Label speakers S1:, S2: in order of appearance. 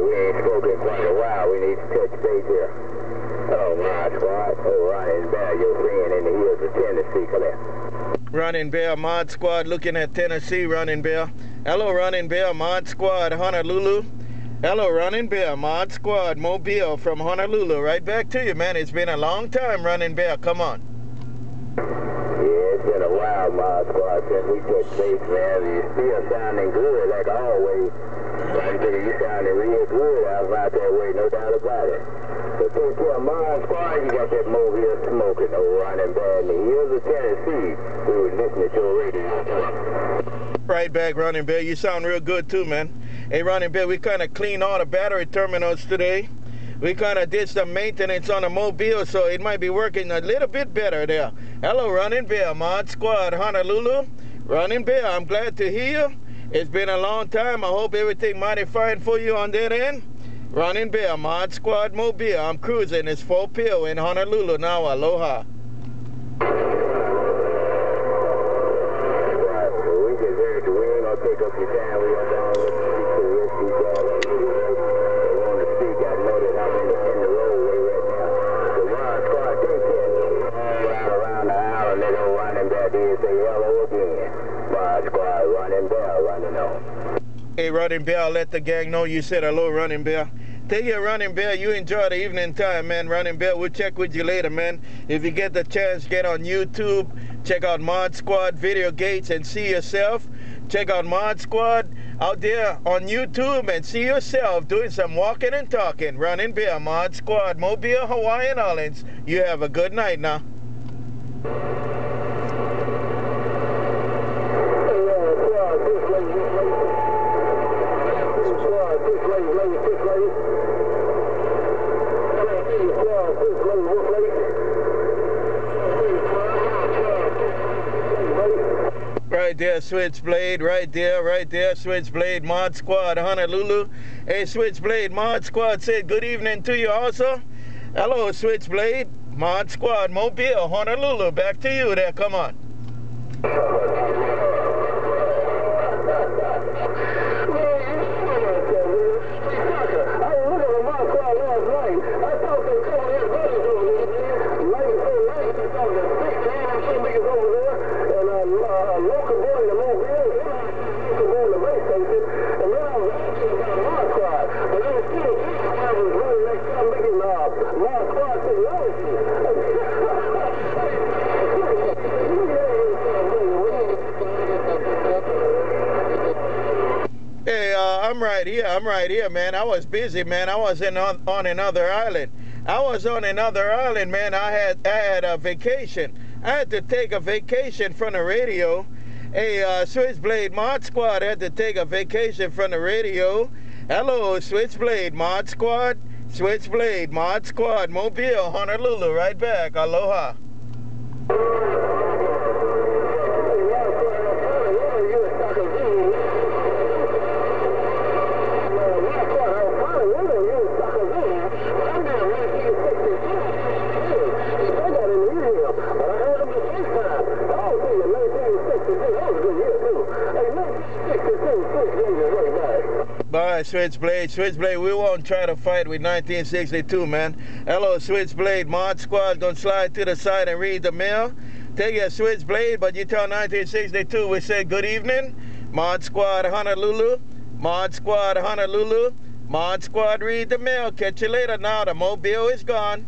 S1: we ain't spoken quite a while. We need to touch base here. Oh, ModSquad. Oh, RunningBear, your friend in the hills of Tennessee, come here.
S2: RunningBear, ModSquad, looking at Tennessee, RunningBear. Hello, RunningBear, ModSquad, Honolulu. Hello, RunningBear, ModSquad, Mobile from Honolulu. Right back to you, man. It's been a long time, RunningBear. Come on.
S1: Yeah, it's been a while, ModSquad, since we touched base, man. You're still sounding good, like always. I tell you, you sounding real good out that way, no doubt about it. So take care of ModSquad, you got that Mobile smoking, oh, RunningBear in the hills of Tennessee. We were listening to your radio.
S2: Right back, RunningBear. You sound real good too, man. Hey, RunningBear, we kind of cleaned all the battery terminals today. We kind of did some maintenance on the Mobile, so it might be working a little bit better there. Hello, RunningBear, ModSquad, Honolulu. RunningBear, I'm glad to hear you. It's been a long time. I hope everything mighty fine for you on that end. RunningBear, ModSquad, Mobile. I'm cruising. It's 4 p.m. in Honolulu now. Aloha.
S1: Pick up your time, we are down with the rest of you guys. They want to speak. I know that I'm in the roadway right now. So ModSquad, take care. All around the island, they go RunningBear there, say hello again. ModSquad, RunningBear, running on.
S2: Hey, RunningBear, I'll let the gang know you said hello, RunningBear. Take care, RunningBear. You enjoy the evening time, man. RunningBear, we'll check with you later, man. If you get the chance, get on YouTube. Check out ModSquad, VideoGates, and see yourself. Check out ModSquad out there on YouTube and see yourself doing some walking and talking. RunningBear, ModSquad, Mobile, Hawaiian Islands. You have a good night now. Right there, SwitchBlade, right there, SwitchBlade, ModSquad, Honolulu. Hey, SwitchBlade, ModSquad said good evening to you also. Hello, SwitchBlade, ModSquad, Mobile, Honolulu. Back to you there, come on. Hey, I'm right here, man. I was busy, man. I was on another island. I was on another island, man. I had a vacation. I had to take a vacation from the radio. Hey, SwitchBlade, ModSquad had to take a vacation from the radio. Hello, SwitchBlade, ModSquad, SwitchBlade, ModSquad, Mobile, Honolulu, right back. Aloha. Bye, SwitchBlade. SwitchBlade, we won't try to fight with 1962, man. Hello, SwitchBlade. ModSquad gonna slide to the side and read the mail. Take your SwitchBlade, but you tell 1962 we say good evening. ModSquad, Honolulu. ModSquad, Honolulu. ModSquad, read the mail. Catch you later now. The Mobile is gone.